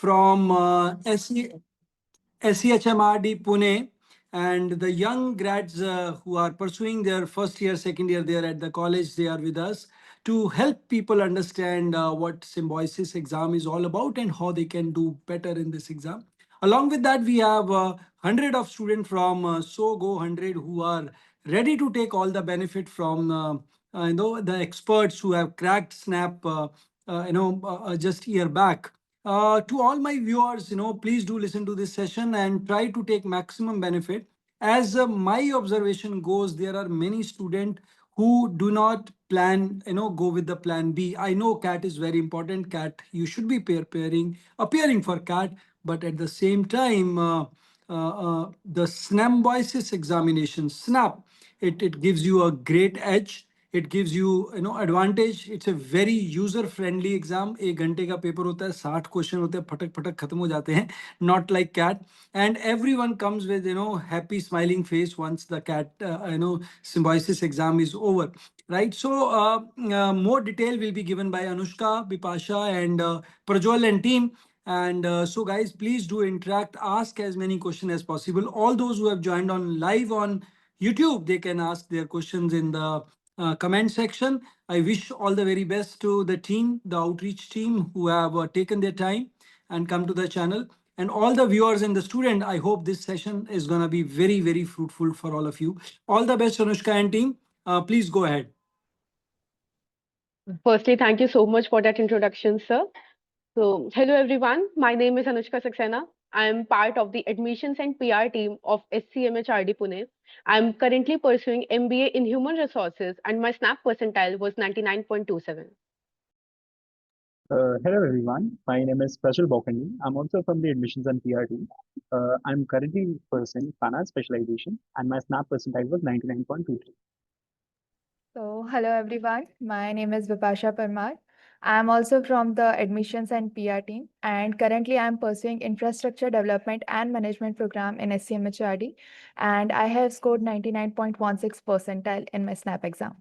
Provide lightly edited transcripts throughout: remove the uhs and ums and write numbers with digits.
from SCHMRD Pune, and the young grads who are pursuing their first year, second year there at the college, they are with us to help people understand what symbiosis exam is all about and how they can do better in this exam. Along with that, we have 100 of students from SoGo 100 who are ready to take all the benefit from the experts who have cracked Snap just year back. To all my viewers, please do listen to this session and try to take maximum benefit. As my observation goes, there are many students who do not plan, go with the plan B. I know CAT is very important. CAT, you should be appearing for CAT, but at the same time, the SNAP examination, SNAP, it gives you a great edge. It gives you advantage. It's a very user friendly exam. 1 घंटे का paper होता है, 60 question होते हैं, फटक फटक खत्म हो जाते हैं. Not like CAT, and everyone comes with happy smiling face once the CAT symbiosis exam is over, right? So more detail will be given by Anushka, Bipasha, and Prajwal and team. And so guys, please do interact, ask as many questions as possible. All those who have joined on live on YouTube, they can ask their questions in the comment section. I wish all the very best to the team, the outreach team who have taken their time and come to the channel. And all the viewers and the student, I hope this session is going to be very, very fruitful for all of you. All the best, Anushka and team. Please go ahead. Firstly, thank you so much for that introduction, sir. So, hello everyone. My name is Anushka Saxena. I am part of the admissions and PR team of SCMHRD Pune. I am currently pursuing MBA in Human Resources, and my SNAP percentile was 99.27. Hello everyone, my name is Prajwal Bokani. I'm also from the admissions and PR team. I'm currently pursuing finance specialization and my SNAP percentile was 99.23. So, hello everyone. My name is Vipasha Parmar. I'm also from the admissions and PR team, and currently I'm pursuing infrastructure development and management program in SCMHRD, and I have scored 99.16 percentile in my SNAP exam.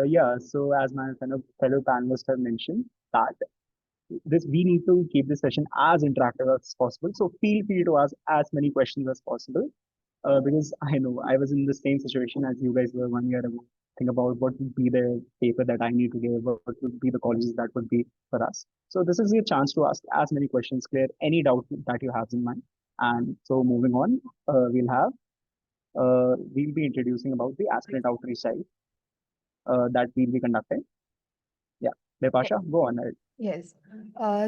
Yeah, so as my fellow panelists have mentioned, that we need to keep this session as interactive as possible. So feel free to ask as many questions as possible. Because I know I was in the same situation as you guys were 1 year ago. Think about what would be the paper that I need to give, what would be the colleges that would be for us. So this is your chance to ask as many questions, clear any doubt that you have in mind. And so moving on, we'll be introducing about the aspirant outreach side that we'll be conducting. Yeah, Bipasha, go on ahead. Yes.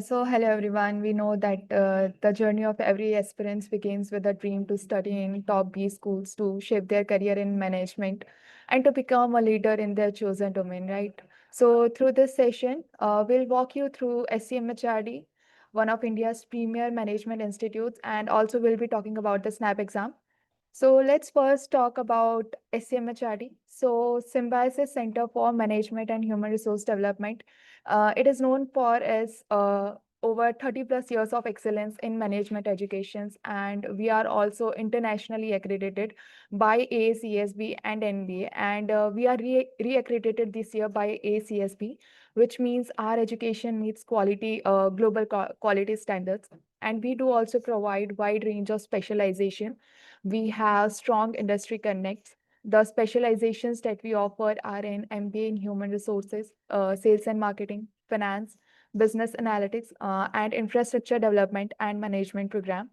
So hello everyone. We know that the journey of every aspirant begins with a dream to study in top B schools to shape their career in management and to become a leader in their chosen domain, right? So through this session, we'll walk you through SCMHRD, one of India's premier management institutes, and also we'll be talking about the SNAP exam. So let's first talk about SCMHRD. So Symbiosis Center for Management and Human Resource Development. It is known for as over 30 plus years of excellence in management educations, and we are also internationally accredited by AACSB and NBA, and we are re-accredited this year by AACSB, which means our education meets quality, global quality standards, and we do also provide wide range of specialization. We have strong industry connects. The specializations that we offer are in MBA in Human Resources, Sales and Marketing, Finance, Business Analytics, and Infrastructure Development and Management program.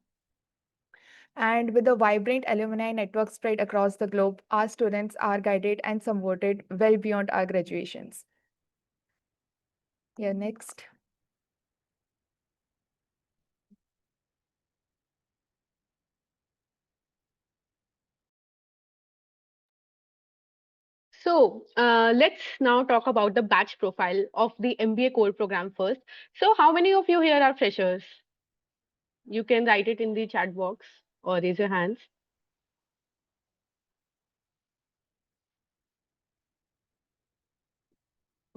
And with a vibrant alumni network spread across the globe, our students are guided and supported well beyond our graduations. Yeah, next. So let's now talk about the batch profile of the MBA core program first. So how many of you here are freshers? You can write it in the chat box or raise your hands.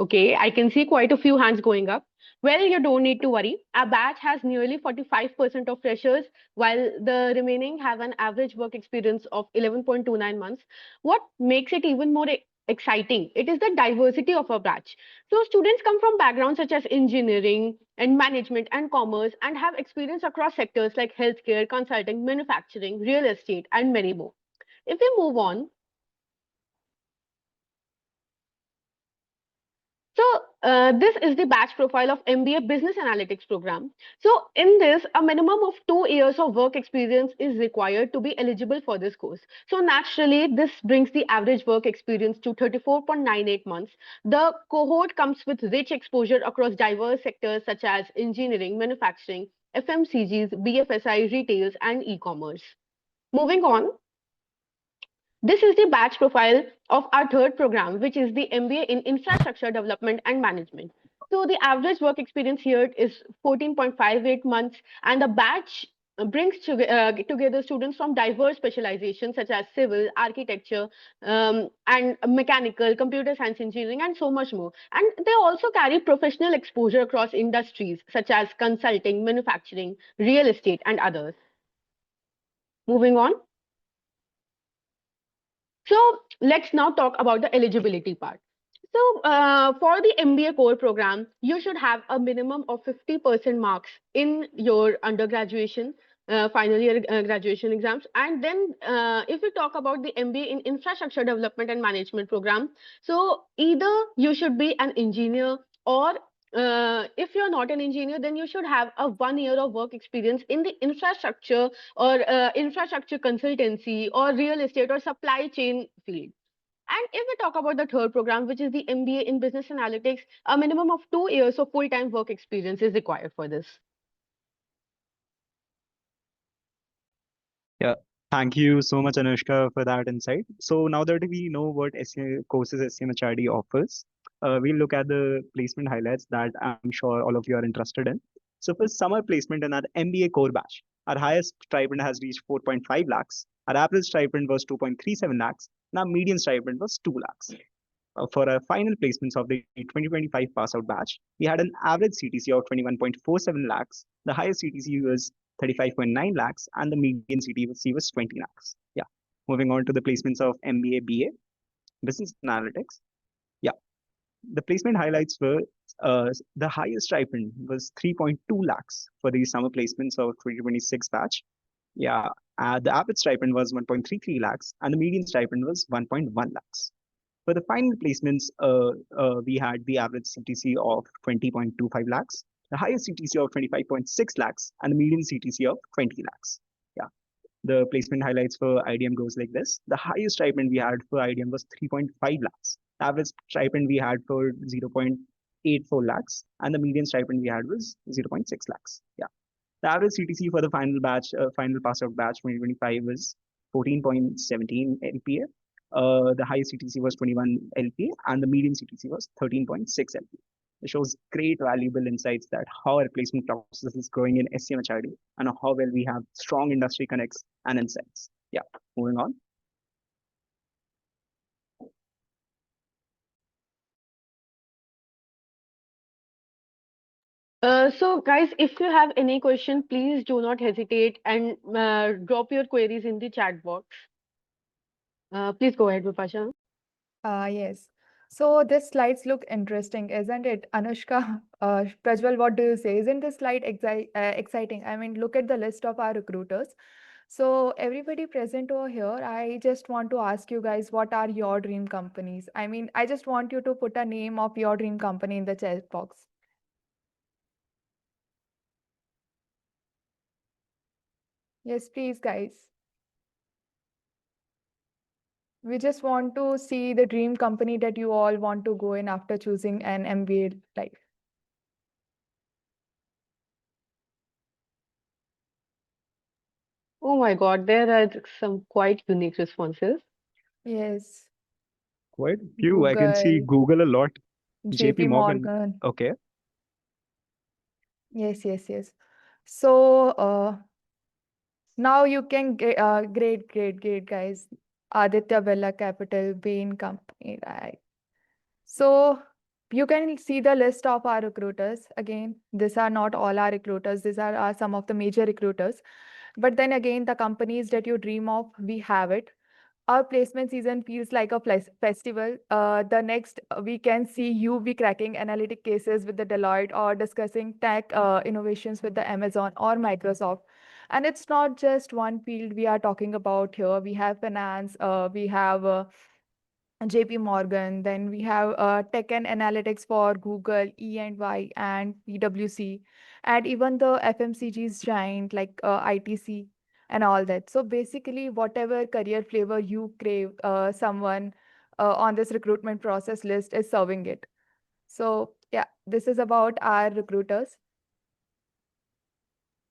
Okay, I can see quite a few hands going up. Well, you don't need to worry. Our batch has nearly 45% of freshers, while the remaining have an average work experience of 11.29 months. What makes it even more exciting? It is the diversity of our batch. So, students come from backgrounds such as engineering and management and commerce and have experience across sectors like healthcare, consulting, manufacturing, real estate, and many more. If we move on, so this is the batch profile of MBA Business Analytics program. So in this, a minimum of 2 years of work experience is required to be eligible for this course. So naturally, this brings the average work experience to 34.98 months. The cohort comes with rich exposure across diverse sectors such as engineering, manufacturing, FMCGs, BFSI, retails, and e-commerce. Moving on, this is the batch profile of our third program, which is the MBA in Infrastructure Development and Management. So the average work experience here is 14.58 months, and the batch brings together students from diverse specializations such as civil, architecture, and mechanical, computer science engineering, and so much more. And they also carry professional exposure across industries such as consulting, manufacturing, real estate, and others. Moving on. So let's now talk about the eligibility part. So for the MBA core program, you should have a minimum of 50% marks in your undergraduation, final year graduation exams. And then if we talk about the MBA in Infrastructure Development and Management program, so either you should be an engineer or if you're not an engineer, then you should have a 1 year of work experience in the infrastructure or infrastructure consultancy or real estate or supply chain field. And if we talk about the third program, which is the MBA in Business Analytics, a minimum of 2 years of full-time work experience is required for this. Yeah, thank you so much, Anushka, for that insight. So now that we know what courses SCMHRD offers, we'll look at the placement highlights that I'm sure all of you are interested in. So for summer placement in our MBA core batch, our highest stipend has reached 4.5 lakhs. Our average stipend was 2.37 lakhs. And our median stipend was 2 lakhs. For our final placements of the 2025 pass out batch, we had an average CTC of 21.47 lakhs. The highest CTC was 35.9 lakhs, and the median CTC was 20 lakhs. Yeah. Moving on to the placements of MBA BA, Business Analytics. Yeah. The placement highlights were the highest stipend was 3.2 lakhs for the summer placements of 2026 batch. Yeah. The average stipend was 1.33 lakhs, and the median stipend was 1.1 lakhs. For the final placements, we had the average CTC of 20.25 lakhs, the highest CTC of 25.6 lakhs, and the median CTC of 20 lakhs. Yeah. The placement highlights for IDM goes like this. The highest stipend we had for IDM was 3.5 lakhs. The average stipend we had for 0.84 lakhs, and the median stipend we had was 0.6 lakhs. Yeah. The average CTC for the final batch, final pass out batch 2025 was 14.17 LPA. The highest CTC was 21 LPA, and the median CTC was 13.6 LPA. It shows great valuable insights that how our placement process is growing in SCMHRD and how well we have strong industry connects and insights. Yeah, moving on. So guys, if you have any question, please do not hesitate and drop your queries in the chat box. Please go ahead, Vipasha. Yes. So this slides look interesting, isn't it? Anushka, Prajwal, what do you say? Isn't this slide exciting? I mean, look at the list of our recruiters. So everybody present over here, I just want to ask you guys, what are your dream companies? I mean, I just want you to put a name of your dream company in the chat box. Yes, please, guys. We just want to see the dream company that you all want to go in after choosing an MBA life. Oh my God, there are some quite unique responses. Yes. Quite few. I can see Google, Google a lot. JP Morgan. Okay. Yes, yes, yes. So now you can get great guys. Aditya Birla Capital, Bain Company, right? So You can see the list of our recruiters. Again, these are not all our recruiters. These are some of the major recruiters. But then again, the companies that you dream of, we have it. Our placement season feels like a festival. The next we can see you be cracking analytic cases with the Deloitte or discussing tech innovations with the Amazon or Microsoft. And it's not just one field we are talking about here. We have finance, we have JP Morgan, then we have tech and analytics for Google, E&Y, and PwC, and even the FMCG's giant like ITC and all that. So basically, whatever career flavor you crave, someone on this recruitment process list is serving it. So yeah, this is about our recruiters.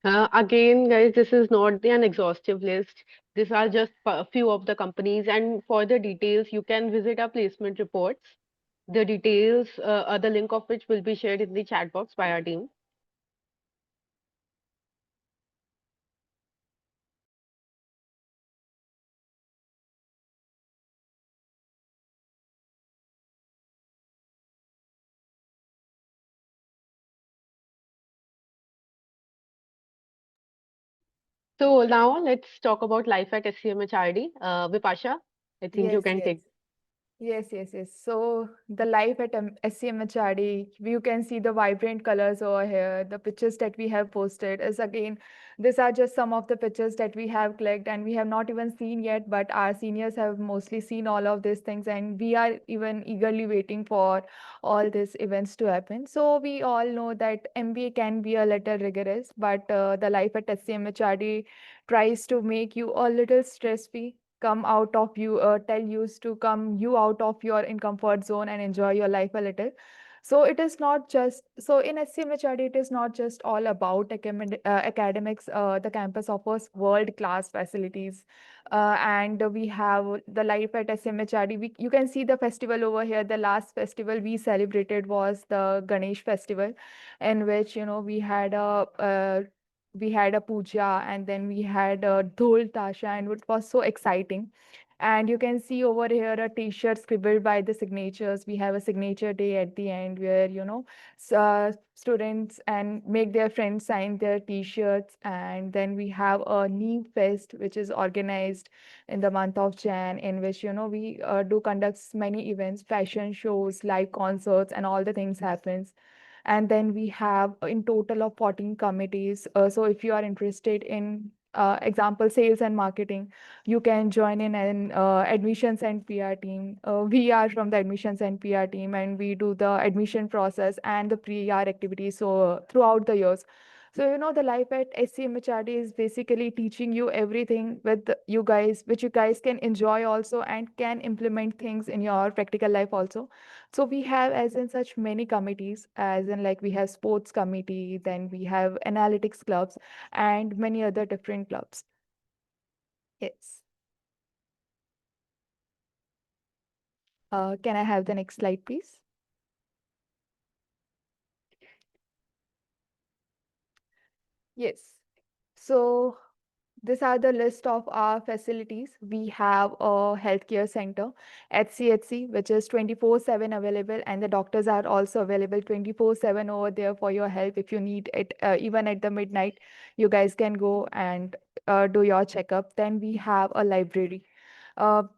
Again, guys, this is not an exhaustive list. These are just a few of the companies, and for the details, you can visit our placement reports. The details, the link of which will be shared in the chat box by our team. So now let's talk about life at SCMHRD. Vipasha, I think you Yes, can yes. take. Yes. So the life at SCMHRD, you can see the vibrant colors over here. The pictures that we have posted is again, these are just some of the pictures that we have clicked and we have not even seen yet, but our seniors have mostly seen all of these things and we are even eagerly waiting for all these events to happen. So we all know that MBA can be a little rigorous, but the life at SCMHRD tries to make you a little stress-free, come out of you tell you to come you out of your in comfort zone and enjoy your life a little. So it is not just so in SCMHRD, it is not just all about academics. The campus offers world class facilities, and we have the life at SCMHRD. You can see the festival over here. The last festival we celebrated was the Ganesh festival, in which we had a puja and then we had a dhol tasha and it was so exciting. And you can see over here a t-shirt scribbled by the signatures. We have a signature day at the end where students and make their friends sign their t-shirts. And then we have a Neem Fest which is organized in the month of Jan, in which we do conduct many events, fashion shows, live concerts, and all the things happens. And then we have in total of 14 committees. So if you are interested in example sales and marketing, you can join in an admissions and PR team. We are from the admissions and PR team, and we do the admission process and the PR activities so throughout the years. So the life at SCMHRD is basically teaching you everything with you guys, which you guys can enjoy also and can implement things in your practical life also. So we have as in such many committees, as in like we have sports committee, then we have analytics clubs and many other different clubs. Yes. Can I have the next slide, please? Yes. So these are the list of our facilities. We have a healthcare center at CHC, which is 24/7 available, and the doctors are also available 24/7 over there for your help. If you need it, even at the midnight, you guys can go and do your checkup. Then we have a library.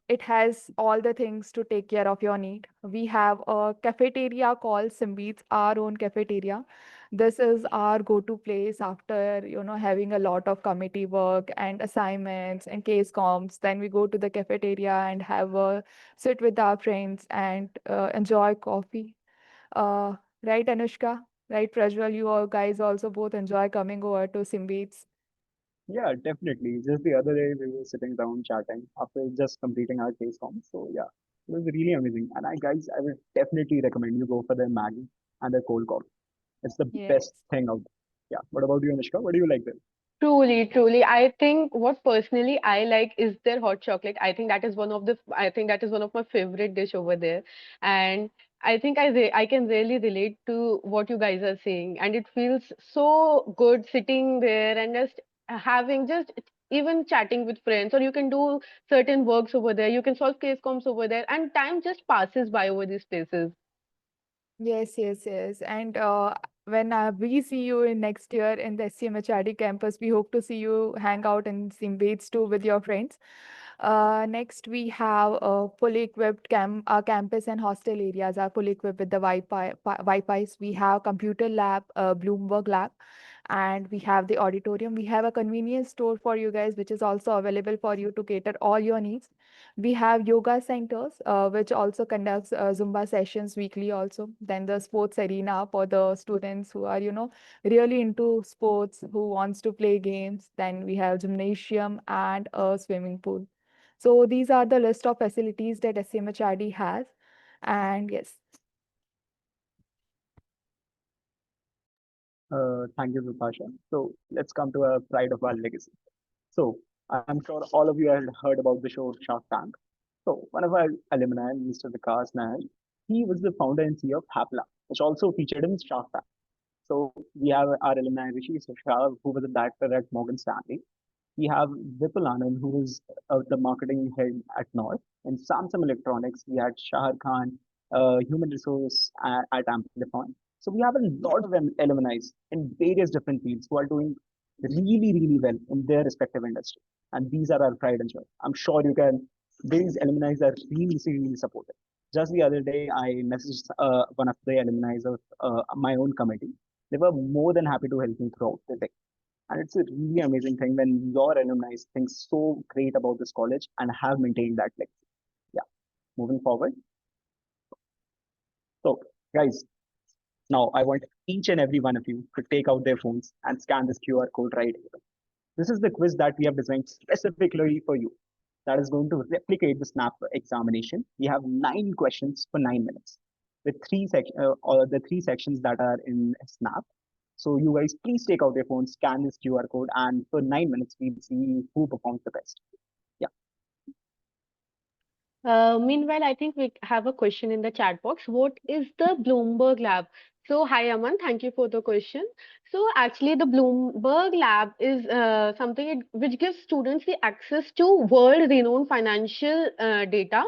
It has all the things to take care of your need. We have a cafeteria called Simbeats, our own cafeteria. This is our go-to place after having a lot of committee work and assignments and case comps. Then we go to the cafeteria and have a sit with our friends and enjoy coffee. Uh, right, Anushka? Right, Prajwal, you all guys also both enjoy coming over to Simbeats. Yeah, definitely. Just the other day, we were sitting down chatting after just completing our case form. So yeah, it was really amazing. And guys, I would definitely recommend you go for their Maggie and their cold coffee. It's the best Yes. thing out there. Yeah. What about you, Anushka? What do you like there? Truly, truly. I think what personally I like is their hot chocolate. I think that is one of my favorite dish over there. And I think I can really relate to what you guys are saying. And it feels so good sitting there and just having just even chatting with friends, or you can do certain works over there. You can solve case comps over there, and time just passes by over these places. Yes, yes, yes. And when we see you in next year in the SCMHRD campus, we hope to see you hang out in Simbates too with your friends. Next, we have a fully equipped campus and hostel areas are fully equipped with the Wi-Fi's. We have computer lab, Bloomberg lab, and we have the auditorium. We have a convenience store for you guys, which is also available for you to cater all your needs. We have yoga centers, which also conducts Zumba sessions weekly also. Then the sports arena for the students who are, really into sports, who wants to play games. Then we have gymnasium and a swimming pool. So these are the list of facilities that SCMHRD has. And yes. Thank you, Vipasha. So let's come to a pride of our legacy. So I'm sure all of you have heard about the show Shark Tank. So one of our alumni, Mr. Vikas Nair, he was the founder and CEO of Hapla, which also featured in Shark Tank. So we have our alumni Rishi Shah, who was a director at Morgan Stanley. We have Vipul Anand, who was the marketing head at North. In Samsung Electronics, we had Shahar Khan, human resource at Amplify. So we have a lot of alumni in various different fields who are doing really, really well in their respective industry. And these are our pride and joy. I'm sure you can, these alumni are really, really supportive. Just the other day, I messaged one of the alumni of my own committee. They were more than happy to help me throughout the day. And it's a really amazing thing when your alumni think so great about this college and have maintained that legacy. Yeah, moving forward. So, guys, now I want each and every one of you to take out their phones and scan this QR code right here. This is the quiz that we have designed specifically for you. That is going to replicate the SNAP examination. We have 9 questions for 9 minutes with or the 3 sections that are in SNAP. So you guys please take out your phone, scan this QR code, and for 9 minutes we'll see who performs the best. Yeah. Meanwhile, I think we have a question in the chat box. What is the Bloomberg Lab? So, hi Aman, thank you for the question. So, actually, the Bloomberg Lab is something which gives students the access to world-renowned financial database,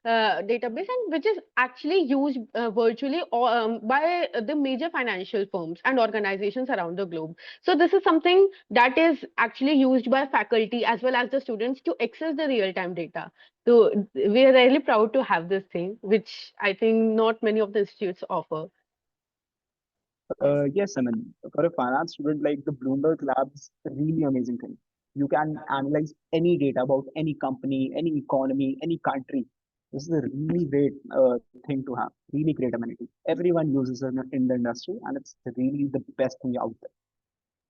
and which is actually used virtually by the major financial firms and organizations around the globe. So, this is something that is actually used by faculty as well as the students to access the real-time data. So we are really proud to have this thing, which I think not many of the institutes offer. Yes. Yes, I mean, for a finance student, like the Bloomberg Labs, a really amazing thing. You can analyze any data about any company, any economy, any country. This is a really great thing to have, really great amenity. Everyone uses it in the industry, and it's really the best thing out there.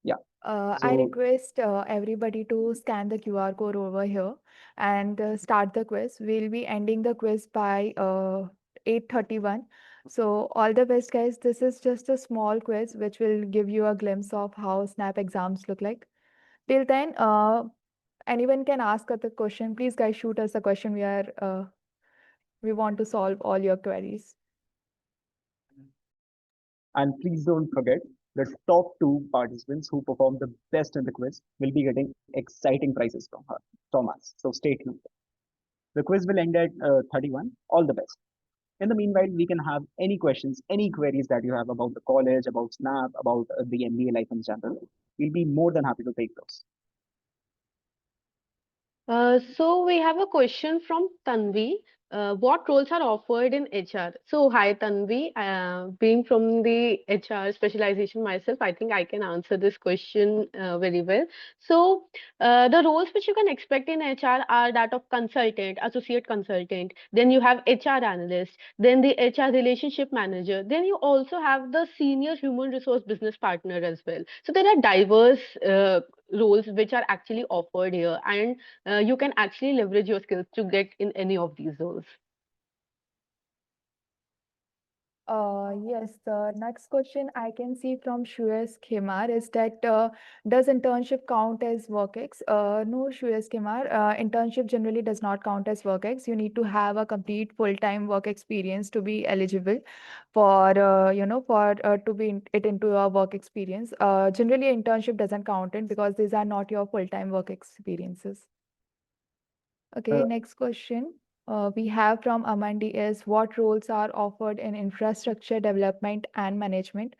Yeah. I So request everybody to scan the QR code over here and start the quiz. We'll be ending the quiz by 8:31. So all the best, guys. This is just a small quiz which will give you a glimpse of how SNAP exams look like. Till then, anyone can ask us a question. Please, guys, shoot us a question. We want to solve all your queries. And please don't forget, the top 2 participants who perform the best in the quiz will be getting exciting prizes from us. So stay tuned. The quiz will end at 31. All the best. In the meanwhile, we can have any questions, any queries that you have about the college, about SNAP, about the MBA life in general. We'll be more than happy to take those. So we have a question from Tanvi. What roles are offered in HR? So hi Tanvi, being from the HR specialization myself, I think I can answer this question very well. So the roles which you can expect in HR are that of consultant, associate consultant, then you have HR analyst, then the HR relationship manager, then you also have the senior human resource business partner as well. So there are diverse roles which are actually offered here, and you can actually leverage your skills to get in any of these roles. Yes, the next question I can see from Shreyas Khemar is that does internship count as WorkX? No, Shreyas Khemar, internship generally does not count as WorkX. You need to have a complete full-time work experience to be eligible for, to be it into your work experience. Generally, internship doesn't count it because these are not your full-time work experiences. Okay, Uh, next question. we have from Amandi is what roles are offered in infrastructure development and management.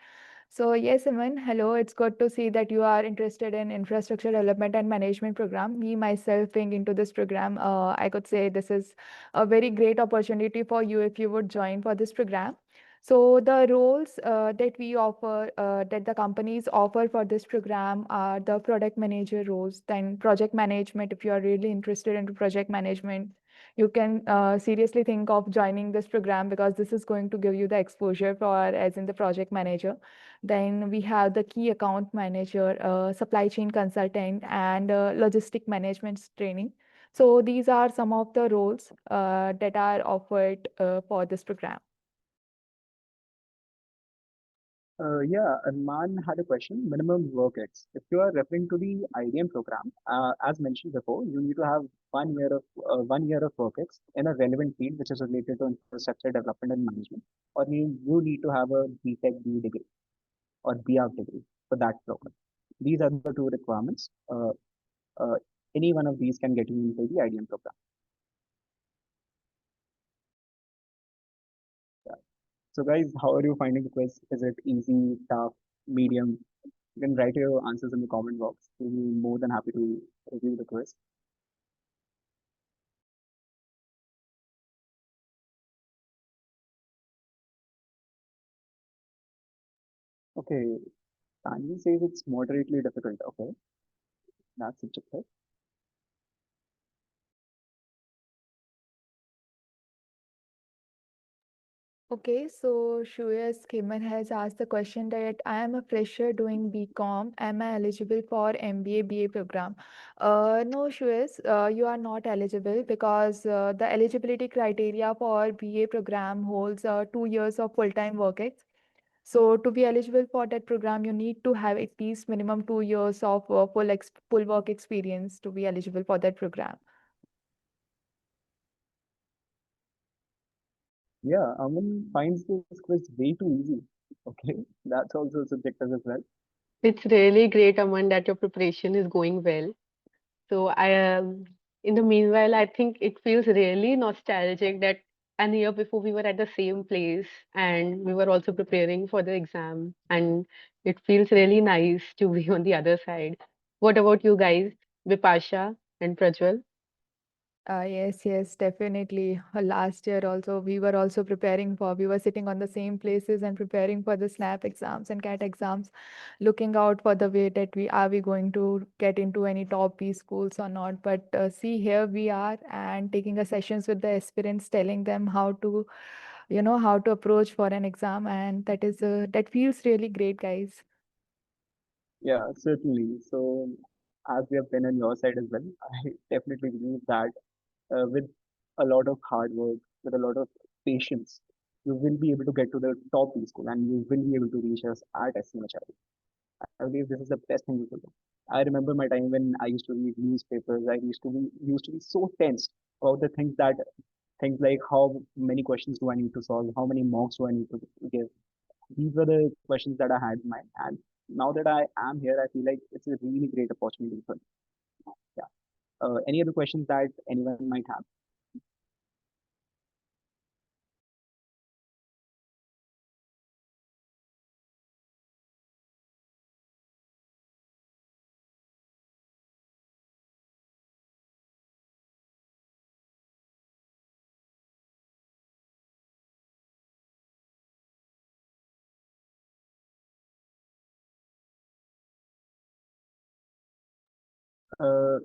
So yes, Aman, hello. It's good to see that you are interested in infrastructure development and management program. Me myself being into this program, I could say this is a very great opportunity for you if you would join for this program. So the roles that we offer, that the companies offer for this program are the product manager roles, then project management. If you are really interested into project management, you can seriously think of joining this program because this is going to give you the exposure for as in the project manager. Then we have the key account manager, supply chain consultant, and logistic management training. So these are some of the roles that are offered for this program. Yeah, Arman had a question. Minimum work ex. If you are referring to the IDM program, as mentioned before, you need to have 1 year of work ex in a relevant field which is related to infrastructure development and management, or you need to have a BTech B degree or BArch degree for that program. These are the two requirements. Uh, any one of these can get you into the IDM program. Yeah. So, guys, how are you finding the quiz? Is it easy, tough, medium? You can write your answers in the comment box. We'll be more than happy to review the quiz. Okay, Tanvi says it's moderately difficult. Okay, that's subjective. Okay, so Shreyas Khiman has asked the question that I am a fresher doing BCom. Am I eligible for MBA BA program? No, Shreyas, you are not eligible because the eligibility criteria for BA program holds 2 years of full-time work ex. So to be eligible for that program, you need to have at least minimum 2 years of full work experience to be eligible for that program. Yeah, Aman finds this quiz way too easy. Okay, that's also subjective as well. It's really great, Aman, that your preparation is going well. So in the meanwhile, I think it feels really nostalgic that an year before we were at the same place and we were also preparing for the exam, and it feels really nice to be on the other side. What about you guys, Vipasha and Prajwal? Yes, yes, definitely. Last year also, we were sitting on the same places and preparing for the SNAP exams and CAT exams, looking out for the way that we going to get into any top B schools or not. But see, here we are and taking a sessions with the aspirants, telling them how to, how to approach for an exam, and that feels really great, guys. Yeah, certainly. So, as we have been on your side as well, I definitely believe that with a lot of hard work, with a lot of patience, you will be able to get to the top B school and you will be able to reach us at SCMHRD. I believe this is the best thing you could do. I remember my time when I used to read newspapers. I used to be so tense about the things like how many questions do I need to solve, how many marks do I need to give. These were the questions that I had in mind. And now that I am here, I feel like it's a really great opportunity for me. Yeah. Any other questions that anyone might have? Uh,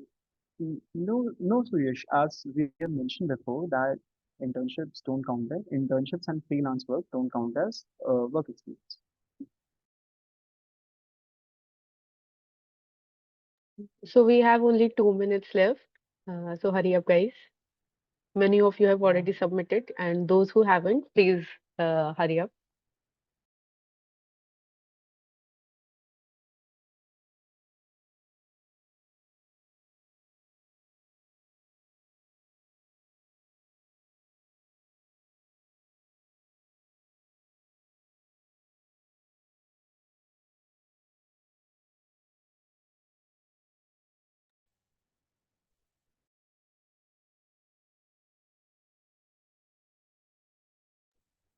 no, no, Suyash. As we have mentioned before, that internships don't count as internships and freelance work don't count as work experience. So we have only 2 minutes left. So hurry up, guys. Many of you have already submitted, and those who haven't, please hurry up.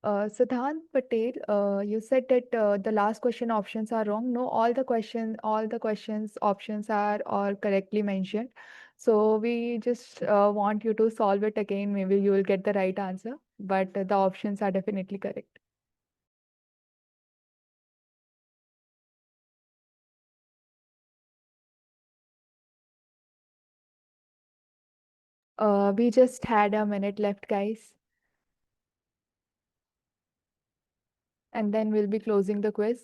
Siddhant Patel, you said that the last question options are wrong. No, all the questions options are all correctly mentioned. So we just want you to solve it again. Maybe you will get the right answer, but the options are definitely correct. We just had a minute left, guys, and then we'll be closing the quiz.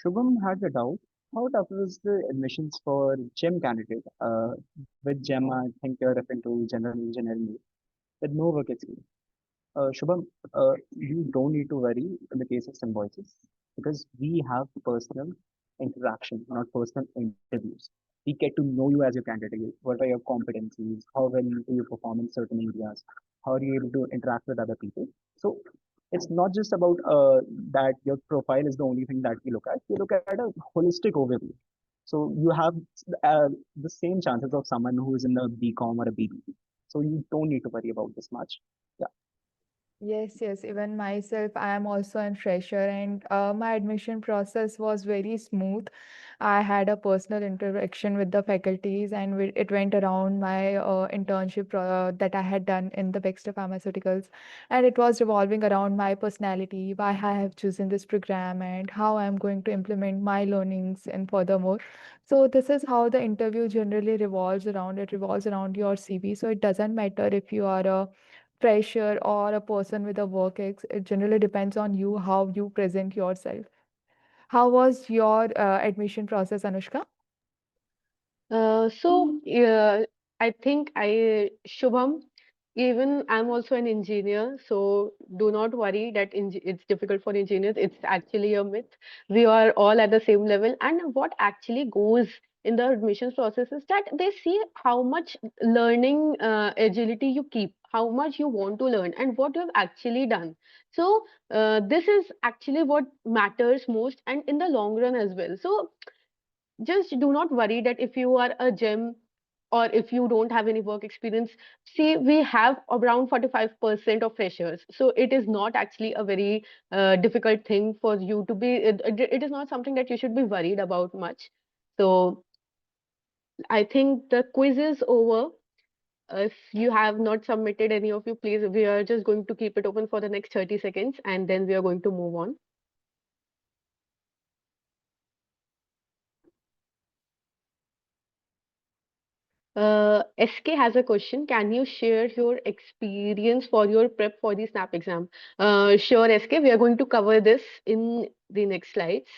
Shubham had a doubt. How tough was the admissions for GEM candidate? With GEM, I think you're referring to general engineering with no work experience. Shubham, you don't need to worry in the case of symbiosis because we have personal interaction, not personal interviews. We get to know you as your candidate. What are your competencies? How well do you perform in certain areas? How are you able to interact with other people? So it's not just about that your profile is the only thing that we look at. We look at a holistic overview. So you have the same chances of someone who is in a BCom or a BBB. So you don't need to worry about this much. Yeah. Yes, yes, even myself, I am also a fresher, and my admission process was very smooth. I had a personal interaction with the faculties, and it went around my internship that I had done in the Baxter Pharmaceuticals, and it was revolving around my personality, why I have chosen this program, and how I'm going to implement my learnings, and furthermore. So this is how the interview generally revolves around. It revolves around your CV. So it doesn't matter if you are a fresher or a person with a work ex. It generally depends on you how you present yourself. How was your admission process, Anushka? So I think Shubham, even I'm also an engineer, so do not worry that it's difficult for engineers. It's actually a myth. We are all at the same level. And what actually goes in the admissions process is that they see how much learning agility you keep, how much you want to learn, and what you have actually done. So this is actually what matters most, and in the long run as well. So just do not worry that if you are a gem or if you don't have any work experience. See, we have around 45% of freshers, so it is not actually a very difficult thing for you to be. It is not something that you should be worried about much. So I think the quiz is over. If you have not submitted any of you, please, we are just going to keep it open for the next 30 seconds and then we are going to move on. SK has a question. Can you share your experience for your prep for the SNAP exam? Sure, SK. We are going to cover this in the next slides.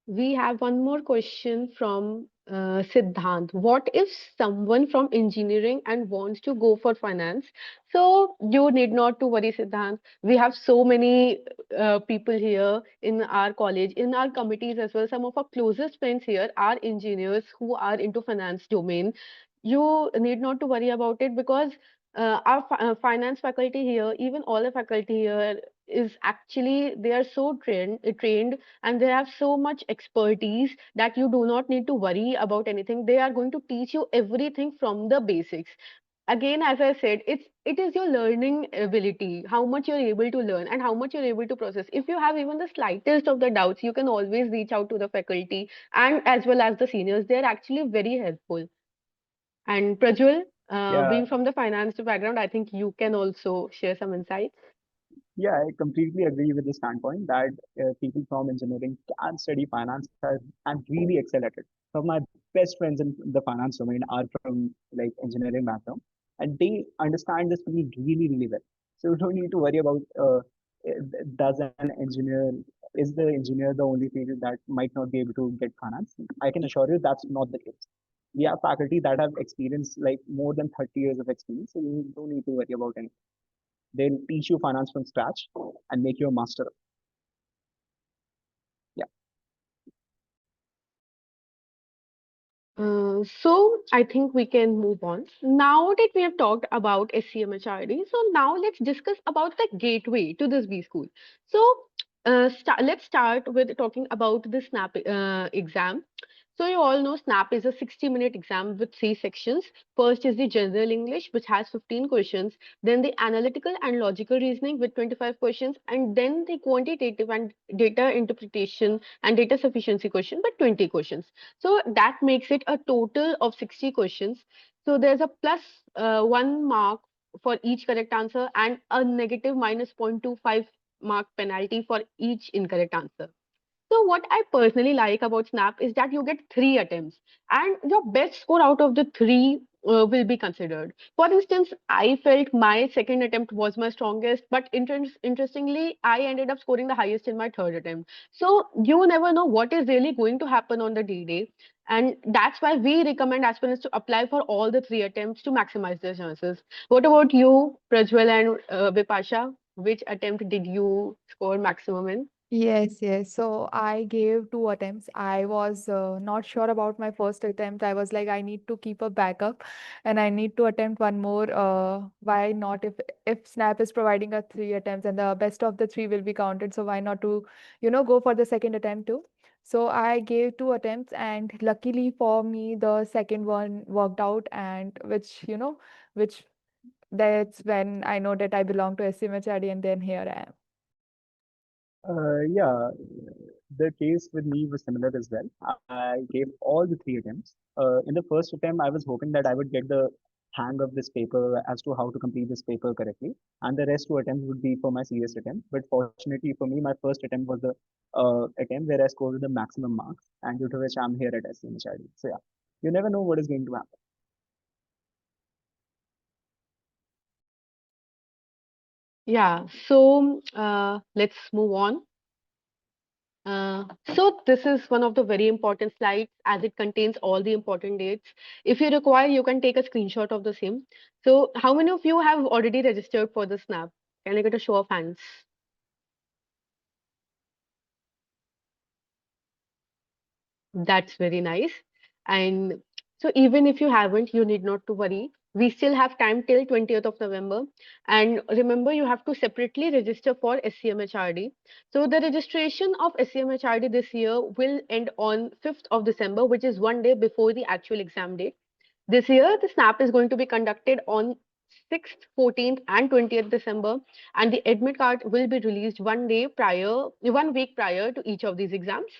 We have one more question from Siddhant. What if someone from engineering and wants to go for finance? So you need not to worry, Siddhant. We have so many people here in our college, in our committees as well. Some of our closest friends here are engineers who are into finance domain. You need not to worry about it because our finance faculty here, even all the faculty here, is actually they are so trained and they have so much expertise that you do not need to worry about anything. They are going to teach you everything from the basics. Again, as I said, it is your learning ability, how much you're able to learn and how much you're able to process. If you have even the slightest of the doubts, you can always reach out to the faculty and as well as the seniors. They're actually very helpful. And Prajwal, Yeah, being from the finance background, I think you can also share some insights. yeah, I completely agree with the standpoint that people from engineering can study finance and really excel at it. Some of my best friends in the finance domain are from like engineering background, and they understand this field really, really well. So you don't need to worry about does an engineer is the engineer the only field that might not be able to get finance. I can assure you that's not the case. We have faculty that have experienced like more than 30 years of experience, so you don't need to worry about anything. They'll teach you finance from scratch and make you a master. Yeah. So I think we can move on. Now that we have talked about SCMHRD, so now let's discuss about the gateway to this B school. So let's start with talking about the SNAP exam. So you all know SNAP is a 60-minute exam with 3 sections. First is the general English, which has 15 questions, then the analytical and logical reasoning with 25 questions, and then the quantitative and data interpretation and data sufficiency question with 20 questions. So that makes it a total of 60 questions. So there's a plus 1 mark for each correct answer and a negative minus 0.25 mark penalty for each incorrect answer. So what I personally like about Snap is that you get 3 attempts and your best score out of the three will be considered. For instance, I felt my second attempt was my strongest, but interestingly, I ended up scoring the highest in my third attempt. So you never know what is really going to happen on the D-Day. And that's why we recommend aspirants to apply for all the 3 attempts to maximize their chances. What about you, Prajwal and Bipasha? Which attempt did you score maximum in? Yes, yes. So I gave 2 attempts. I was not sure about my first attempt. I was like, I need to keep a backup, and I need to attempt one more. Why not? If Snap is providing a 3 attempts, and the best of the three will be counted, so why not to, go for the second attempt too? So I gave 2 attempts, and luckily for me, the second one worked out, and which that's when I know that I belong to SCMHRD, and then here I am. Yeah, the case with me was similar as well. I gave all the 3 attempts. In the first attempt, I was hoping that I would get the hang of this paper as to how to complete this paper correctly, and the rest 2 attempts would be for my serious attempt. But fortunately for me, my first attempt was the attempt where I scored the maximum marks, and due to which I'm here at SCMHRD. So yeah, you never know what is going to happen. Yeah, so let's move on. So this is one of the very important slides as it contains all the important dates. If you require, you can take a screenshot of the same. So how many of you have already registered for the SNAP? Can I get a show of hands? That's very nice. And so even if you haven't, you need not to worry. We still have time till 20th of November. And remember, you have to separately register for SCMHRD. So the registration of SCMHRD this year will end on 5th of December, which is one day before the actual exam date. This year, the SNAP is going to be conducted on 6th, 14th, and 20th December, and the admit card will be released one week prior to each of these exams.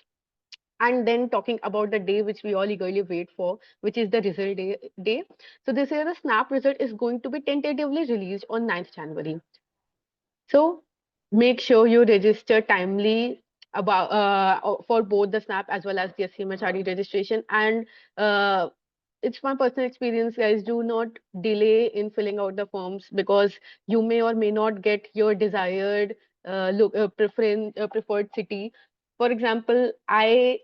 And then talking about the day which we all eagerly wait for, which is the result day. So this year the SNAP result is going to be tentatively released on 9th January. So make sure you register timely about for both the SNAP as well as the SCMHRD registration. And uh, it's my personal experience, guys. Do not delay in filling out the forms because you may or may not get your desired preferred city. For example, I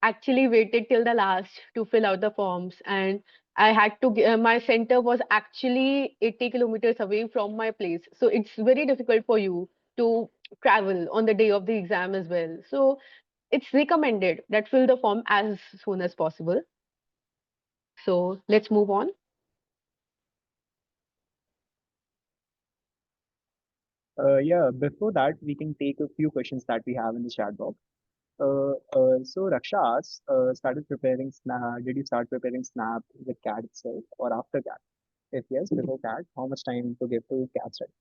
actually waited till the last to fill out the forms, and I had to, my center was actually 80 kilometers away from my place. So it's very difficult for you to travel on the day of the exam as well. So it's recommended that fill the form as soon as possible. So let's move on. Yeah, before that, we can take a few questions that we have in the chat box. So Raksha asks, did you start preparing Snap with CAT itself or after CAT? If yes, before CAT, how much time to give to CAT study?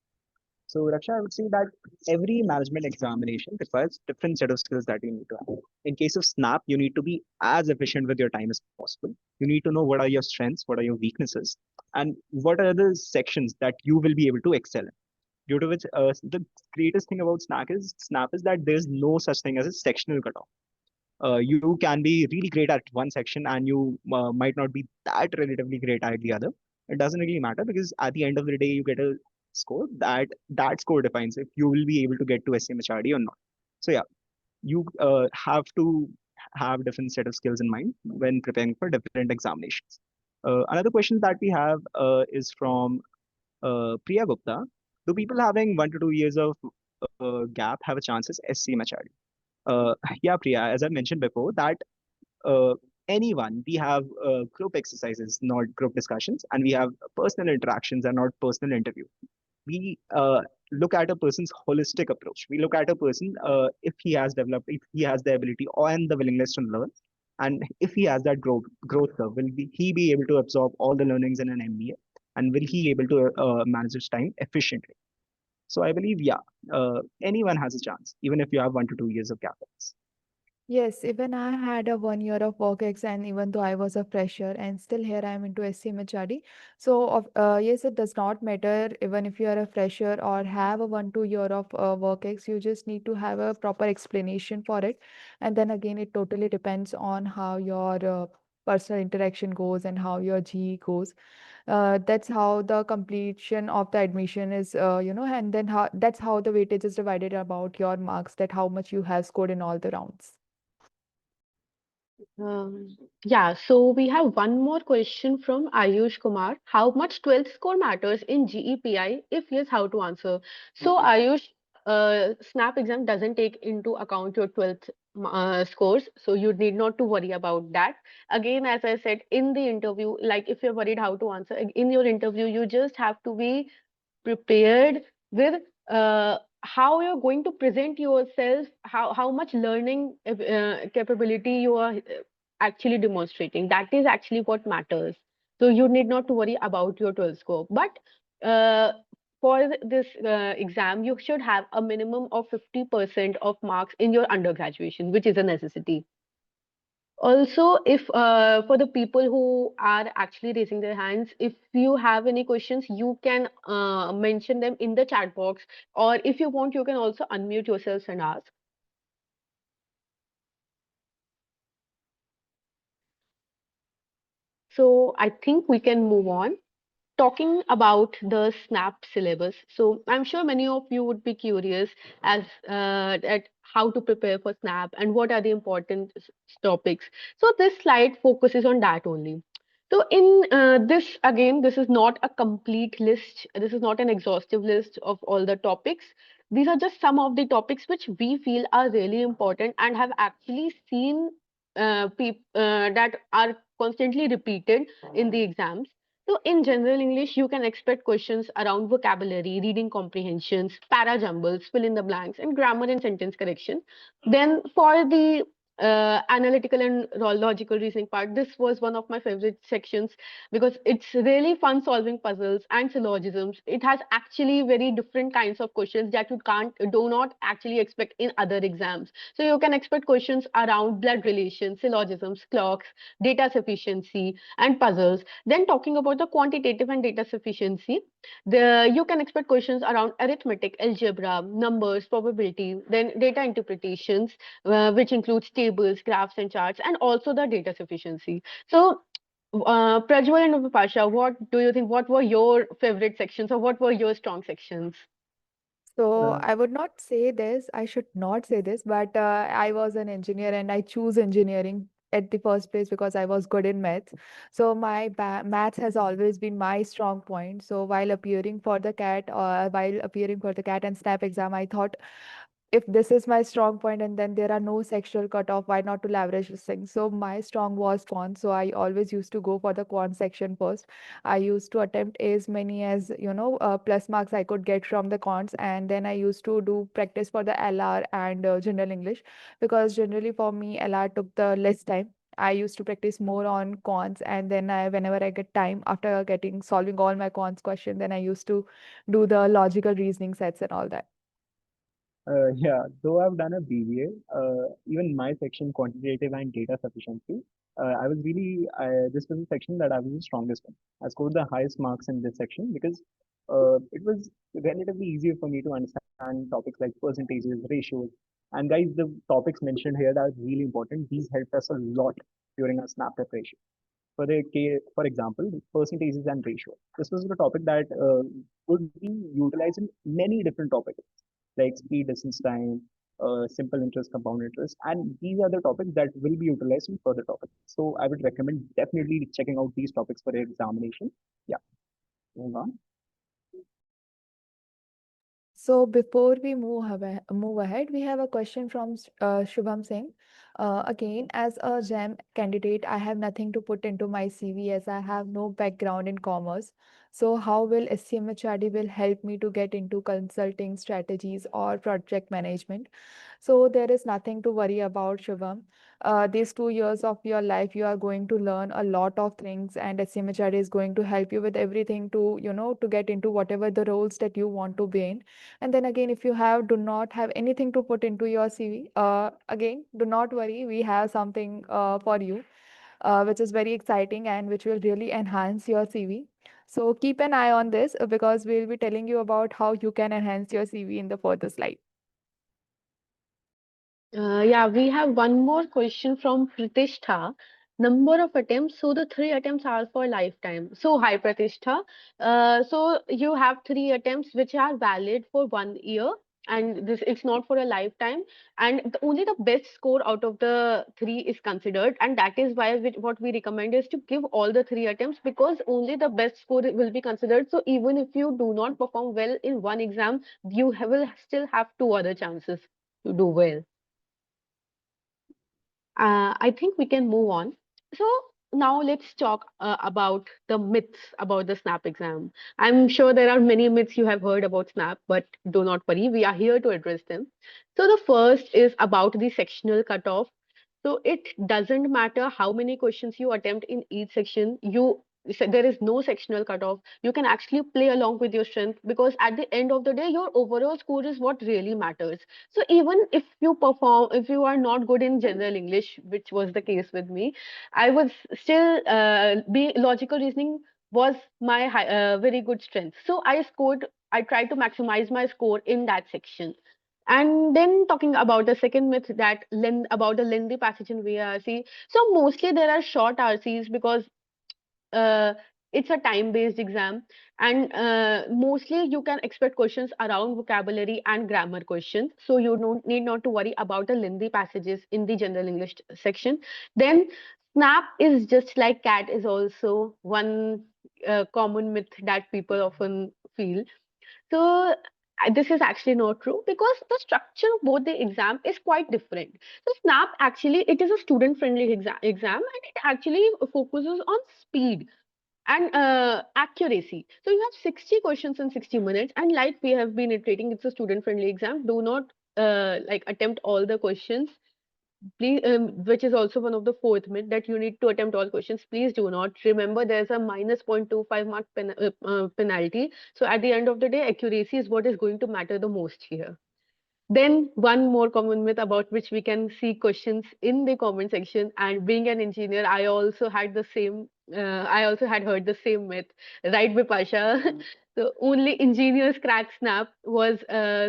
So Raksha, I would say that every management examination requires different set of skills that you need to have. In case of Snap, you need to be as efficient with your time as possible. You need to know what are your strengths, what are your weaknesses, and what are the sections that you will be able to excel in. Due to which, the greatest thing about Snap is that there's no such thing as a sectional cutoff. You can be really great at one section and you might not be that relatively great at the other. It doesn't really matter because at the end of the day, you get a score that score defines if you will be able to get to SMHRD or not. So yeah, you have to have different set of skills in mind when preparing for different examinations. Another question that we have is from Priya Gupta. Do people having 1 to 2 years of gap have a chance as SCMHRD? Yeah, Priya, as I mentioned before, that uh, anyone, we have group exercises, not group discussions, and we have personal interactions and not personal interview. We look at a person's holistic approach. We look at a person if he has developed, if he has the ability and the willingness to learn, and if he has that growth curve, he be able to absorb all the learnings in an MBA, and will he able to manage his time efficiently? So I believe, yeah, anyone has a chance, even if you have 1 to 2 years of gap. Yes, even I had a 1 year of work ex, and even though I was a fresher, and still here I am into SCMHRD. So, yes, it does not matter even if you are a fresher or have a 1 2 year of work ex. You just need to have a proper explanation for it, and then again, it totally depends on how your personal interaction goes and how your GE goes. That's how the completion of the admission is, and then how that's how the weightage is divided about your marks, that how much you have scored in all the rounds. Yeah, so we have one more question from Ayush Kumar. How much 12th score matters in GEPI? If yes, how to answer? So, Ayush, SNAP exam doesn't take into account your 12th scores, so you need not to worry about that. Again, as I said in the interview, like if you're worried how to answer, in your interview, you just have to be prepared with how you're going to present yourself, how much learning capability you are actually demonstrating. That is actually what matters. So you need not to worry about your 12 score. But for this exam, you should have a minimum of 50% of marks in your undergraduation, which is a necessity. Also, if for the people who are actually raising their hands, if you have any questions, you can mention them in the chat box, or if you want, you can also unmute yourselves and ask. So I think we can move on. Talking about the SNAP syllabus. So I'm sure many of you would be curious as at how to prepare for SNAP and what are the important topics. So this slide focuses on that only. So in this, again, this is not a complete list. This is not an exhaustive list of all the topics. These are just some of the topics which we feel are really important and have actually seen that are constantly repeated in the exams. So in general English, you can expect questions around vocabulary, reading comprehensions, para jumbles, fill in the blanks, and grammar and sentence correction. Then for the analytical and logical reasoning part, this was one of my favorite sections because it's really fun solving puzzles and syllogisms. It has actually very different kinds of questions that you do not actually expect in other exams. So you can expect questions around blood relations, syllogisms, clocks, data sufficiency, and puzzles. Then talking about the quantitative and data sufficiency, you can expect questions around arithmetic, algebra, numbers, probability, then data interpretations, which includes tables, graphs, and charts, and also the data sufficiency. So, Prajwal and Vipasha, what do you think? What were your favorite sections, or what were your strong sections? So Uh, I would not say this, I should not say this, but I was an engineer and I choose engineering at the first place because I was good in maths. So my maths has always been my strong point. So while appearing for the CAT, while appearing for the CAT and SNAP exam, I thought if this is my strong point and then there are no sexual cutoff, why not to leverage this thing? So my strong was quant. So I always used to go for the quant section first. I used to attempt as many as, plus marks I could get from the quants. And then I used to do practice for the LR and general English, because generally for me, LR took the less time. I used to practice more on quants, and then whenever I get time after solving all my quants question, then I used to do the logical reasoning sets and all that. yeah, though I've done a BBA, even my section, quantitative and data sufficiency, this was the section that I was the strongest in. I scored the highest marks in this section because it was relatively easier for me to understand topics like percentages, ratios. And guys, the topics mentioned here that are really important. These helped us a lot during our SNAP preparation. For example, percentages and ratio. This was the topic that would be utilized in many different topics like speed, distance, time. simple interest, compound interest, and these are the topics that will be utilized in further topics. So I would recommend definitely checking out these topics for your examination. Yeah, moving on. So before we move ahead, we have a question from Shubham Singh. Again, as a GEM candidate, I have nothing to put into my CV as I have no background in commerce. So how will SCMHRD will help me to get into consulting strategies or project management? So there is nothing to worry about, Shubham. These 2 years of your life, you are going to learn a lot of things, and SCMHRD is going to help you with everything to, to get into whatever the roles that you want to be in. And then again, if you do not have anything to put into your CV, again, do not worry. We have something for you, which is very exciting and which will really enhance your CV. So keep an eye on this because we'll be telling you about how you can enhance your CV in the further slide. Yeah, we have one more question from Pratishtha. Number of attempts. So the 3 attempts are for lifetime. So hi Pratishtha. So you have 3 attempts which are valid for 1 year, and this it's not for a lifetime. And only the best score out of the three is considered, and that is why what we recommend is to give all the 3 attempts, because only the best score will be considered. So even if you do not perform well in one exam, you will still have 2 other chances to do well. I think we can move on. So now let's talk about the myths about the SNAP exam. I'm sure there are many myths you have heard about SNAP, but do not worry, we are here to address them. So the first is about the sectional cutoff. So it doesn't matter how many questions you attempt in each section, there is no sectional cutoff. You can actually play along with your strength, because at the end of the day, your overall score is what really matters. So even if you are not good in general English, which was the case with me, I was still be logical reasoning was my very good strength. So I tried to maximize my score in that section. And then talking about the second myth, that about the lengthy passage in VRC. So mostly there are short RCs because uh, it's a time-based exam, and mostly you can expect questions around vocabulary and grammar questions. So you don't need not to worry about the lengthy passages in the general English section. Then SNAP is just like CAT is also one common myth that people often feel. So this is actually not true, because the structure of both the exam is quite different. So SNAP actually it is a student-friendly exam, and it actually focuses on speed and accuracy. So you have 60 questions in 60 minutes, and like we have been iterating, it's a student-friendly exam. Do not like attempt all the questions. Please, which is also one of the fourth myth, that you need to attempt all questions. Please do not. Remember, there's a minus 0.25 mark penalty. So at the end of the day, accuracy is what is going to matter the most here. Then one more common myth about which we can see questions in the comment section. And being an engineer, I also had the same. I also had heard the same myth, right, Bipasha? So only engineers crack SNAP was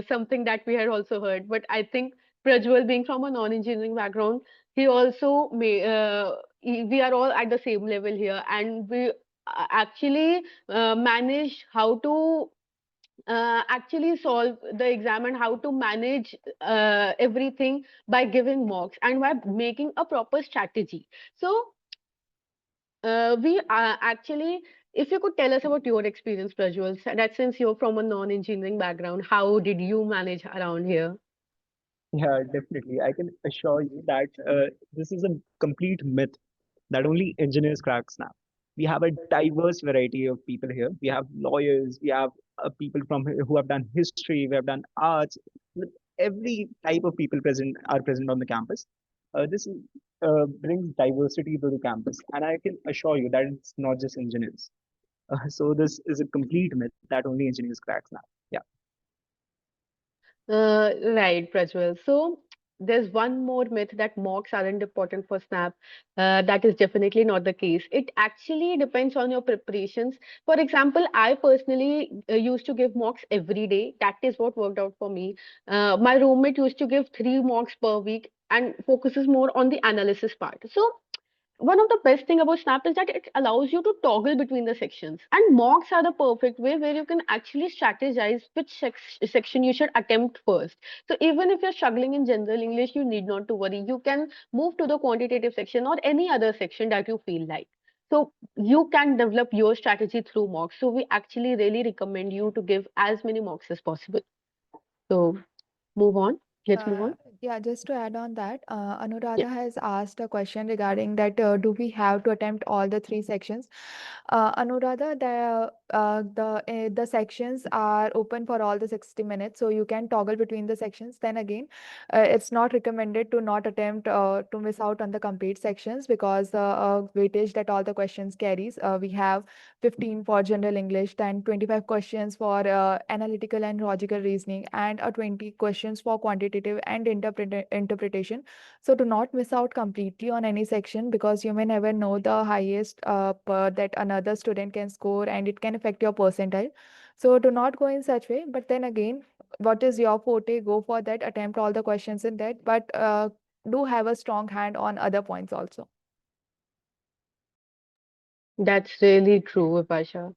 something that we had also heard. But I think Prajwal, being from a non-engineering background, he also may. We are all at the same level here, and we actually manage how to actually solve the exam and how to manage everything by giving mocks and by making a proper strategy. So we actually, if you could tell us about your experience, Prajwal, that since you're from a non-engineering background, how did you manage around here? Yeah, definitely. I can assure you that this is a complete myth that only engineers crack SNAP. We have a diverse variety of people here. We have lawyers, we have people who have done history, we have done arts. Every type of people present are present on the campus. This brings diversity to the campus, and I can assure you that it's not just engineers. So this is a complete myth that only engineers crack SNAP. Yeah. Right, Prajwal. So there's one more myth that mocks aren't important for SNAP. That is definitely not the case. It actually depends on your preparations. For example, I personally used to give mocks every day. That is what worked out for me. My roommate used to give 3 mocks per week and focuses more on the analysis part. So one of the best thing about Snap is that it allows you to toggle between the sections. And mocks are the perfect way where you can actually strategize which section you should attempt first. So even if you're struggling in general English, you need not to worry. You can move to the quantitative section or any other section that you feel like. So you can develop your strategy through mocks. So we actually really recommend you to give as many mocks as possible. So move on. Let's move Uh, on. yeah, just to add on that, Yeah. Anuradha has asked a question regarding that do we have to attempt all the three sections? Anuradha, the sections are open for all the 60 minutes, so you can toggle between the sections. Then again, it's not recommended to not attempt to miss out on the complete sections because weightage that all the questions carries. We have 15 for general English, then 25 questions for analytical and logical reasoning, and 20 questions for quantitative and interpretation. So do not miss out completely on any section because you may never know the highest that another student can score and it can affect your percentile. So do not go in such way. But then again, what is your forte? Go for that, attempt all the questions in that, but do have a strong hand on other points also. That's really true, Vipasha.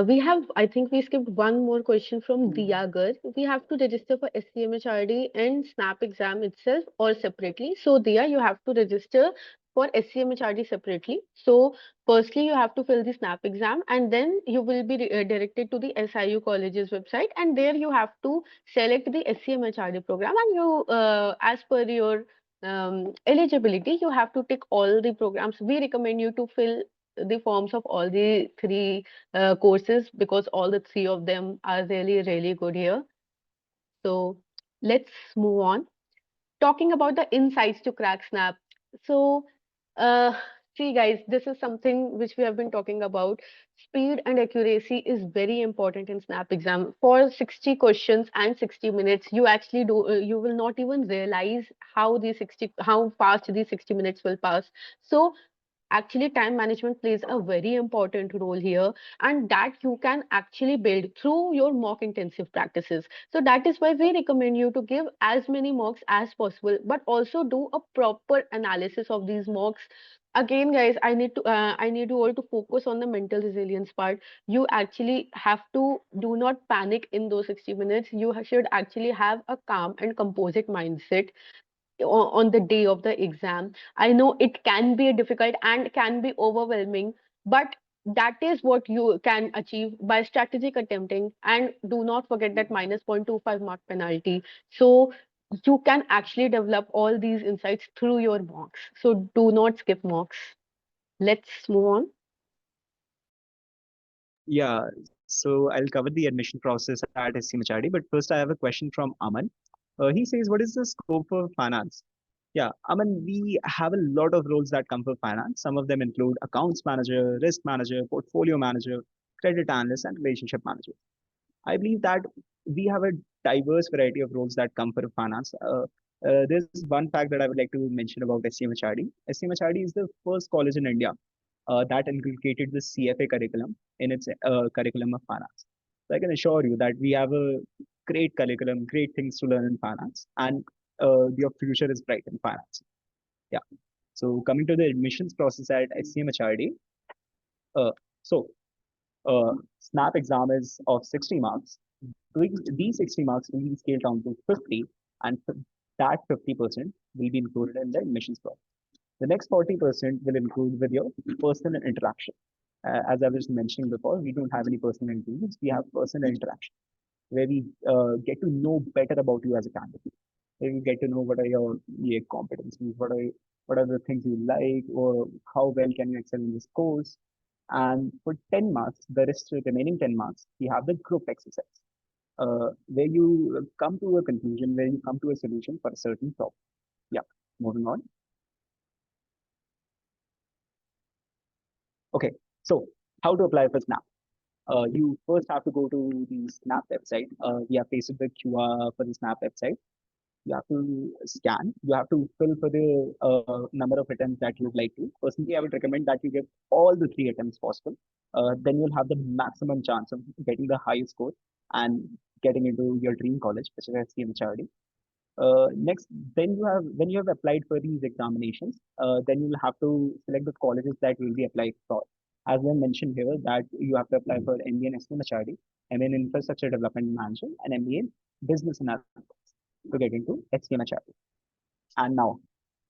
We have, I think we skipped one more question from Diya Gar. We have to register for SCMHRD and SNAP exam itself or separately. So, Diya, you have to register for SCMHRD separately. So, firstly, you have to fill the SNAP exam and then you will be directed to the SIU college's website and there you have to select the SCMHRD program and you, as per your eligibility, you have to tick all the programs. We recommend you to fill the forms of all the three courses because all the three of them are really, really good here. So let's move on. Talking about the insights to crack Snap. So, uh, see, guys, this is something which we have been talking about. Speed and accuracy is very important in Snap exam. For 60 questions and 60 minutes, you actually you will not even realize how fast these 60 minutes will pass. So actually time management plays a very important role here and that you can actually build through your mock intensive practices. So that is why we recommend you to give as many mocks as possible but also do a proper analysis of these mocks. Again guys, I need you all to focus on the mental resilience part. You actually have to do not panic in those 60 minutes. You should actually have a calm and composite mindset on the day of the exam. I know it can be difficult and can be overwhelming, but that is what you can achieve by strategic attempting. And do not forget that minus 0.25 mark penalty. So you can actually develop all these insights through your mocks. So do not skip mocks. Let's move on. Yeah, so I'll cover the admission process at SCMHRD, but first I have a question from Aman. He says, what is the scope for finance? Yeah, Aman, we have a lot of roles that come for finance. Some of them include accounts manager, risk manager, portfolio manager, credit analyst, and relationship manager. I believe that we have a diverse variety of roles that come for finance. There's one fact that I would like to mention about SCMHRD. SCMHRD is the first college in India that inculcated the CFA curriculum in its curriculum of finance. So I can assure you that we have a great curriculum, great things to learn in finance, and your future is bright in finance. Yeah. So coming to the admissions process at SCMHRD, uh, so SNAP exam is of 60 marks. These 60 marks will be scaled down to 50, and that 50% will be included in the admissions process. The next 40% will include with your personal interaction. As I was mentioning before, we don't have any personal interviews. We have personal interaction where we get to know better about you as a candidate. Where you get to know what are your competencies, what are the things you like, or how well can you excel in this course. And for 10 marks, the remaining 10 marks, we have the group exercise, where you come to a conclusion, where you come to a solution for a certain topic. Yeah, moving on. Okay, so how to apply for SNAP? You first have to go to the Snap website. We have pasted the QR for the Snap website. You have to scan. You have to fill for the number of attempts that you'd like to. Personally, I would recommend that you give all the 3 attempts possible. Then you'll have the maximum chance of getting the highest score and getting into your dream college, which is SCMHRD. Next, then you have when you have applied for these examinations, then you'll have to select the colleges that you will be applied for. As I mentioned here, that you have to apply for MBA in SCMHRD, MBA in Infrastructure Development Management, and MBA in Business Analytics to get into SCMHRD. And now,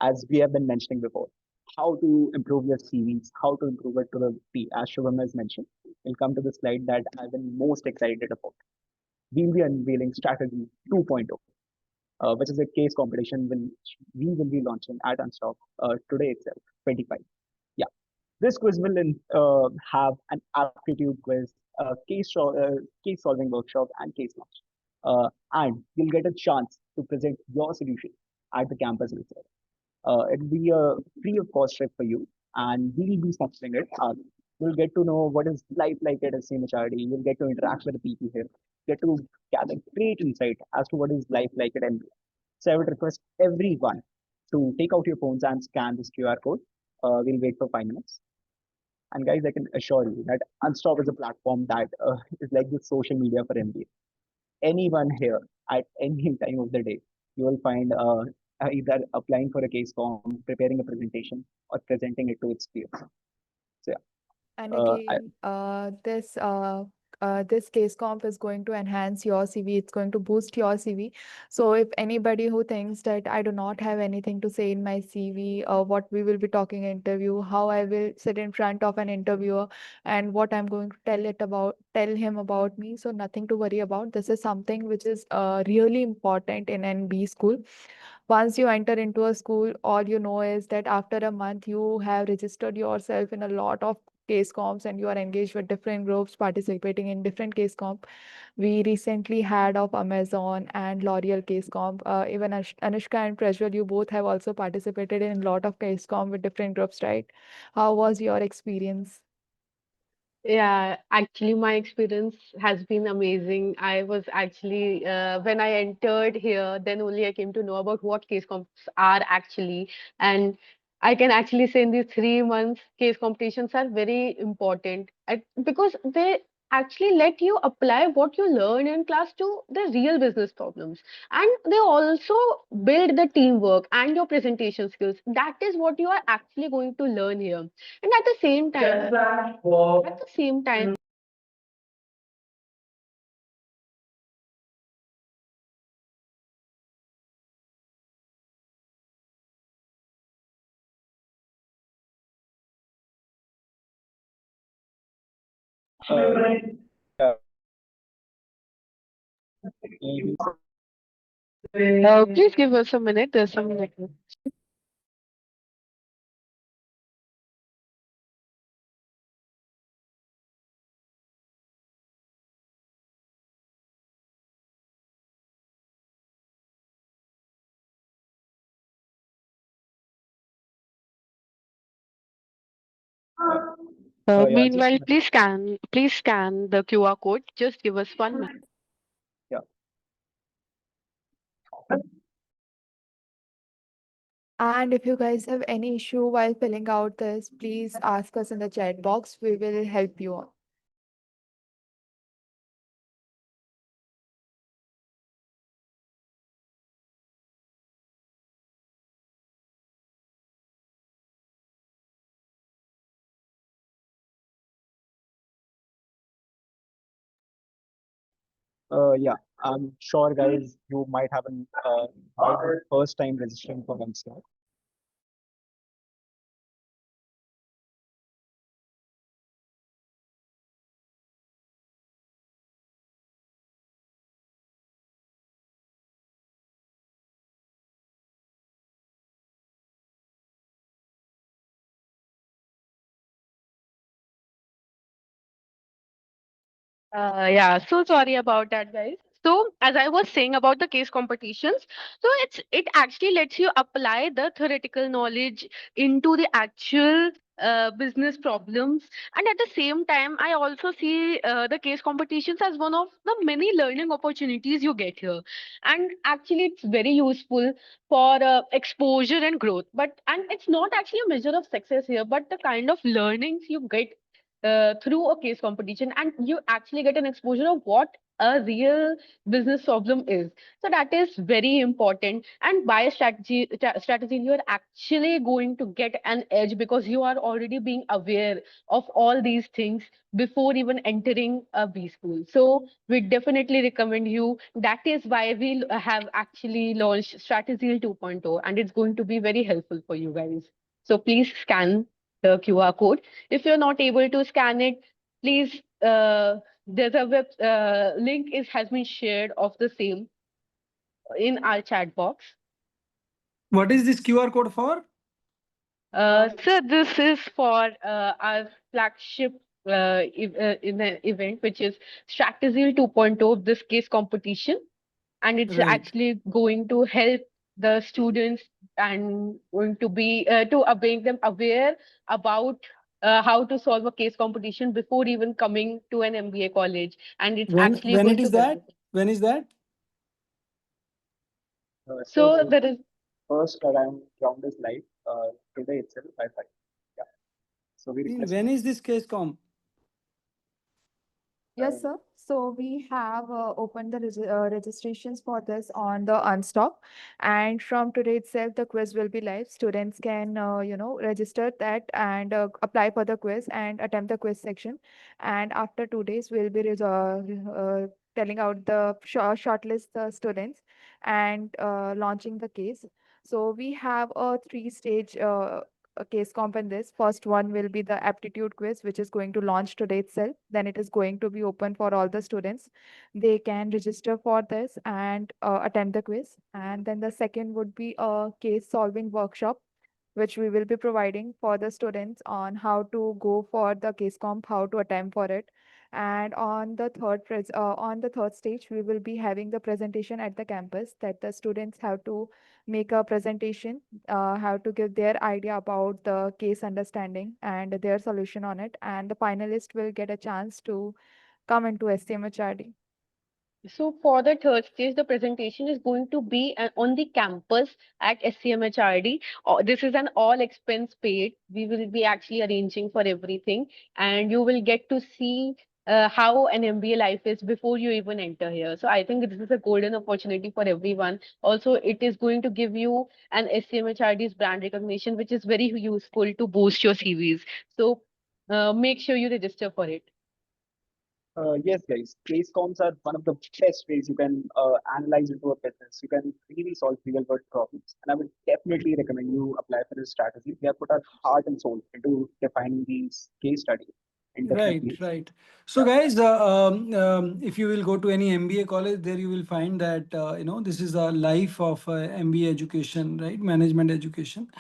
as we have been mentioning before, how to improve your CVs, how to improve it to the P, as Shubham has mentioned, we'll come to the slide that I've been most excited about. We'll be unveiling strategy 2.0, which is a case competition which we will be launching at Unstock today itself, 25. Yeah, this quiz will have an aptitude quiz, case solving workshop, and case launch. And you'll get a chance to present your solution at the campus itself. It'll be a free of cost trip for you, and we'll be sponsoring it. You'll get to know what is life like at SCMHRD. You'll get to interact with the people here. Get to gather great insight as to what is life like at MBA. So I would request everyone to take out your phones and scan this QR code. We'll wait for 5 minutes. And guys, I can assure you that Unstop is a platform that is like the social media for MBA. Anyone here at any time of the day, you will find either applying for a case form, preparing a presentation, or presenting it to its peers. So And yeah, again, this case comp is going to enhance your CV. It's going to boost your CV. So if anybody who thinks that I do not have anything to say in my CV, what we will be talking in interview, how I will sit in front of an interviewer, and what I'm going to tell him about me. So nothing to worry about. This is something which is really important in NB school. Once you enter into a school, all you know is that after a month you have registered yourself in a lot of case comps and you are engaged with different groups participating in different case comp. We recently had of Amazon and L'Oreal case comp. Even Anushka and Prajwal, you both have also participated in a lot of case comp with different groups, right? How was your experience? Yeah, actually, my experience has been amazing. I was actually, when I entered here, then only I came to know about what case comps are actually. And I can actually say in these 3 months, case competitions are very important because they actually let you apply what you learn in class to the real business problems. And they also build the teamwork and your presentation skills. That is what you are actually going to learn here. And at the same time, yeah, please give us a minute. There's some network. yeah, just Meanwhile, please scan the QR code. Just give us 1 minute. yeah. And if you guys have any issue while filling out this, please ask us in the chat box. We will help you out. Yeah, I'm sure, guys, you might have an might be first time registering for MCAT. Yeah, so sorry about that, guys. So, as I was saying about the case competitions, so it actually lets you apply the theoretical knowledge into the actual business problems, and at the same time, I also see the case competitions as one of the many learning opportunities you get here, and actually, it's very useful for exposure and growth. And it's not actually a measure of success here, but the kind of learnings you get through a case competition, and you actually get an exposure of what a real business problem is. So that is very important. And by strategy, you are actually going to get an edge because you are already being aware of all these things before even entering a B school. So we definitely recommend you. That is why we have actually launched Strategy 2.0, and it's going to be very helpful for you guys. So please scan the QR code. If you're not able to scan it, please, there's a link has been shared of the same in our chat box. What is this QR code for? So this is for our flagship in the event, which is Strategy 2.0, this case competition, and it's Right. actually going to help the students and going to be to make them aware about how to solve a case competition before even coming to an MBA college, and it's actually When it going is to help that? them. When is that? So there is. first round is live today itself by 5. Yeah. So we request. When is this case com? Yes, sir. So we have opened the registrations for this on the Unstock, and from today itself, the quiz will be live. Students can, register that and apply for the quiz and attempt the quiz section. And after 2 days, we'll be telling out the shortlist the students and launching the case. So we have a three-stage a case comp in this. First one will be the aptitude quiz, which is going to launch today itself. Then it is going to be open for all the students. They can register for this and attend the quiz. And then the second would be a case solving workshop, which we will be providing for the students on how to go for the case comp, how to attempt for it. And on the third stage, we will be having the presentation at the campus that the students have to make a presentation, how to give their idea about the case understanding and their solution on it. And the finalist will get a chance to come into SCMHRD. So for the third stage, the presentation is going to be on the campus at SCMHRD. This is an all expense paid. We will be actually arranging for everything, and you will get to see how an MBA life is before you even enter here. So I think this is a golden opportunity for everyone. Also, it is going to give you an SCMHRD's brand recognition, which is very useful to boost your CVs. So make sure you register for it. Yes, guys, case comps are one of the best ways you can analyze into a business. You can really solve real world problems. And I would definitely recommend you apply for this strategy. We have put our heart and soul into defining these case studies. And Right, definitely, right. So, yeah. guys, if you will go to any MBA college, there you will find that this is a life of MBA education, right? Management education.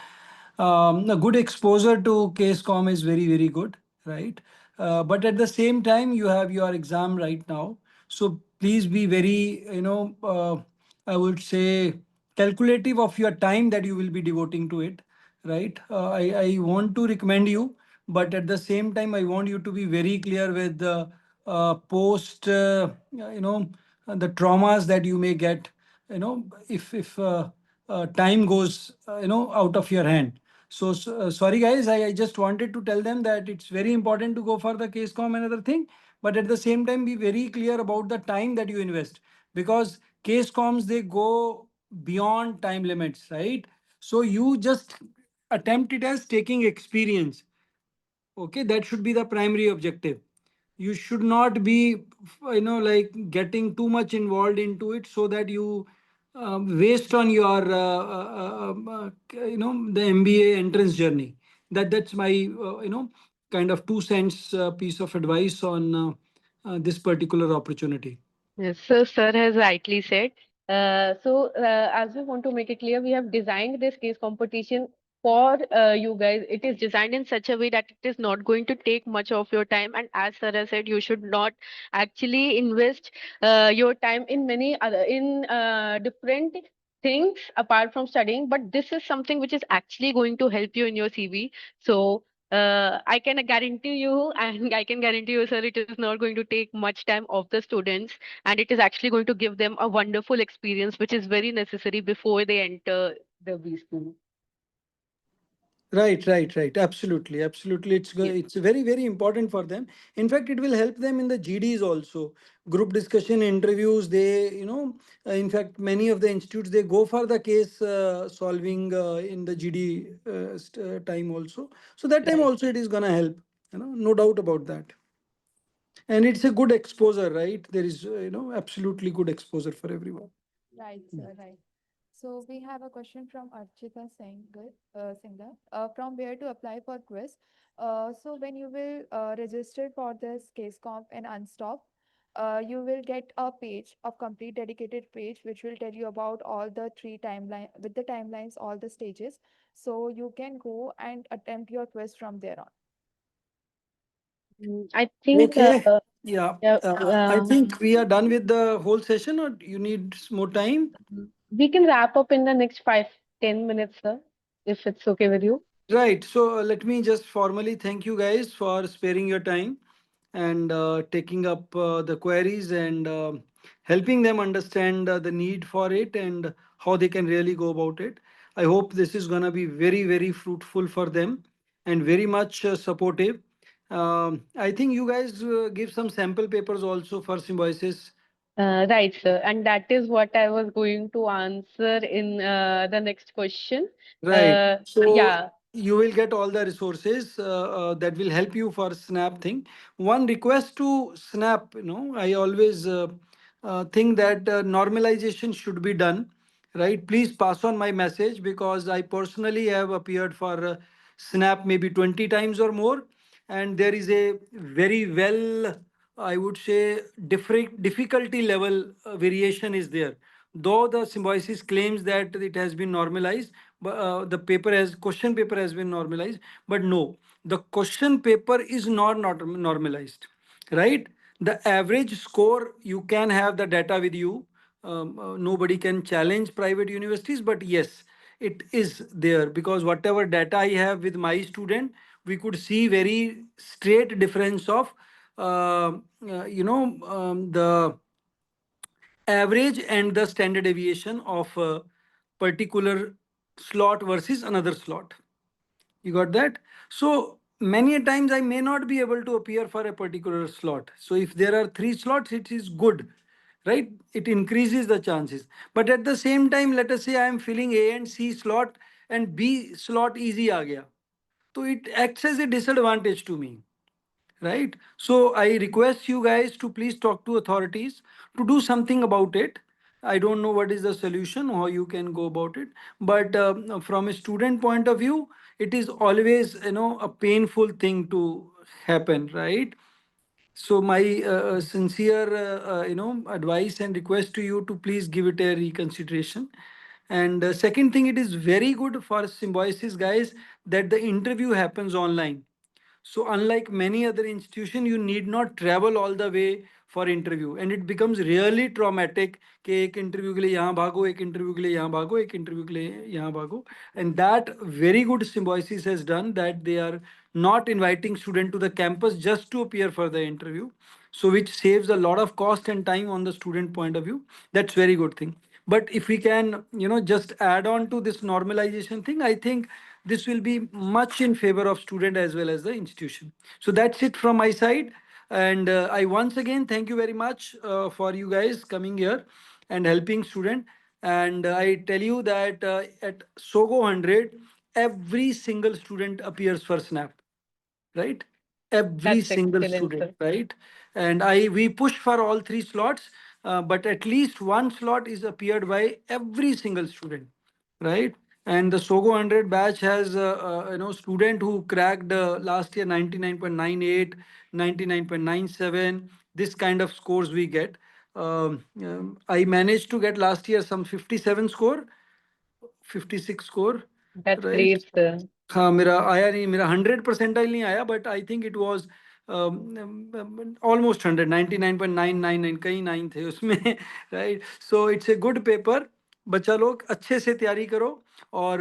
A good exposure to case com is very, very good, right? But at the same time, you have your exam right now. So please be very, I would say, calculative of your time that you will be devoting to it, right? I want to recommend you, but at the same time, I want you to be very clear with the the traumas that you may get, if time goes, out of your hand. So sorry guys, I just wanted to tell them that it's very important to go for the case com and other thing, but at the same time be very clear about the time that you invest, because case coms, they go beyond time limits, right? So you just attempt it as taking experience. Okay, that should be the primary objective. You should not be like getting too much involved into it so that you waste on your the MBA entrance journey. That's my kind of 2 cents piece of advice on this particular opportunity. Yes, so sir has rightly said. As we want to make it clear, we have designed this case competition for you guys. It is designed in such a way that it is not going to take much of your time. And as sir has said, you should not actually invest your time in many other different things apart from studying. But this is something which is actually going to help you in your CV. So I can guarantee you, and I can guarantee you, sir, it is not going to take much time of the students, and it is actually going to give them a wonderful experience which is very necessary before they enter the B school. Right, right, right. Absolutely, absolutely. Yes. It's very, very important for them. In fact, it will help them in the GDs also. Group discussion interviews. In fact, many of the institutes they go for the case solving in the GD time also. So that time Right. also it is gonna help. No doubt about that. And it's a good exposure, right? There is absolutely good exposure for everyone. Right, Mm. sir, right. So we have a question from Archita Singh, from where to apply for quiz. So when you will register for this case comp and unstop, you will get a page, a complete dedicated page, which will tell you about all the three timeline with the timelines, all the stages. So you can go and attempt your quiz from there on. I think Okay. Yeah. yeah, I think we are done with the whole session, or you need more time? we can wrap up in the next 5-10 minutes, sir, if it's okay with you. Right. So let me just formally thank you guys for sparing your time and taking up the queries and helping them understand the need for it and how they can really go about it. I hope this is going to be very, very fruitful for them and very much supportive. I think you guys give some sample papers also for symbiosis. Right, sir. And that is what I was going to answer in the next question. Right. So Yeah. you will get all the resources that will help you for Snap thing. One request to Snap, I always think that normalization should be done. Right. Please pass on my message because I personally have appeared for Snap maybe 20 times or more. And there is a very well, I would say, different difficulty level variation is there. Though the symbiosis claims that it has been normalized, but the question paper has been normalized, but no, the question paper is not normalized, right? The average score, you can have the data with you. Nobody can challenge private universities, but yes, it is there because whatever data I have with my student, we could see very straight difference of the average and the standard deviation of a particular slot versus another slot. You got that? So many a times I may not be able to appear for a particular slot. So if there are three slots, it is good, right? It increases the chances. But at the same time, let us say I am filling A and C slot and B slot easy aa gaya. So it acts as a disadvantage to me, right? So I request you guys to please talk to authorities to do something about it. I don't know what is the solution, how you can go about it, but from a student point of view, it is always a painful thing to happen, right? So my sincere advice and request to you to please give it a reconsideration. And second thing, it is very good for symbiosis guys that the interview happens online. So unlike many other institutions, you need not travel all the way for interview, and it becomes really traumatic कि एक interview के लिए यहाँ भागो, एक interview के लिए यहाँ भागो, एक interview के लिए यहाँ भागो. And that very good symbiosis has done that they are not inviting student to the campus just to appear for the interview. So which saves a lot of cost and time on the student point of view. That's very good thing. But if we can, just add on to this normalization thing, I think this will be much in favor of student as well as the institution. So that's it from my side. And I once again thank you very much for you guys coming here and helping student. And I tell you that at SoGo 100, every single student appears for Snap, right? Every That's single excellent, student, sir. right? And we push for all three slots, but at least one slot is appeared by every single student, right? And the SoGo 100 batch has student who cracked last year 99.98, 99.97. This kind of scores we get. I managed to get last year some 57 score, 56 score, That's right? great, sir. हाँ मेरा आया नहीं, मेरा 100 percentile नहीं आया, but I think it was almost 100, 99.999 कई nine थे उसमें right. So it's a good paper. बच्चा लोग अच्छे से तैयारी करो. और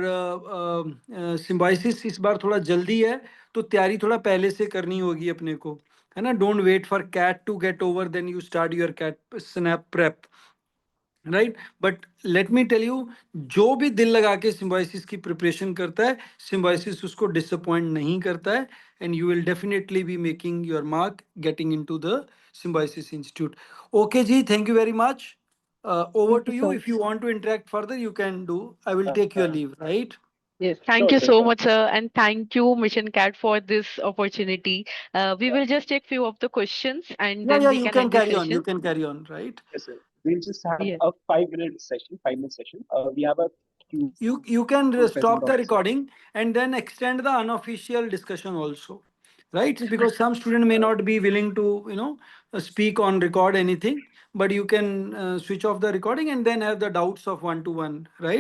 सिम्बाइसिस इस बार थोड़ा जल्दी है, तो तैयारी थोड़ा पहले से करनी होगी अपने को, है ना. Don't wait for CAT to get over then you start your CAT SNAP prep. Right, but let me tell you, जो भी दिल लगा के सिम्बायोसिस की प्रिपरेशन करता है, सिम्बायोसिस उसको डिसअपॉइंट नहीं करता है, and you will definitely be making your mark getting into the Symbiosis Institute. Okay जी, thank you very much. Over Thank to you, you. sir. If you want to interact further, you can do. I will take your leave, right? Yes, Sure, thank you sure, so sure. much, sir, and thank you, MissionCAT, for this opportunity. We will just take few of the questions and Yeah, then yeah, we you can can end the carry on. You session. can carry on, right? Yes, sir. We'll just have Yes. a 5 minute session, 5 minute session. We have a Q You can present stop on the the screen. recording and then extend the unofficial discussion also, right? Because some student may not be willing to, speak on record anything, but you can switch off the recording and then have the doubts of one to one, right?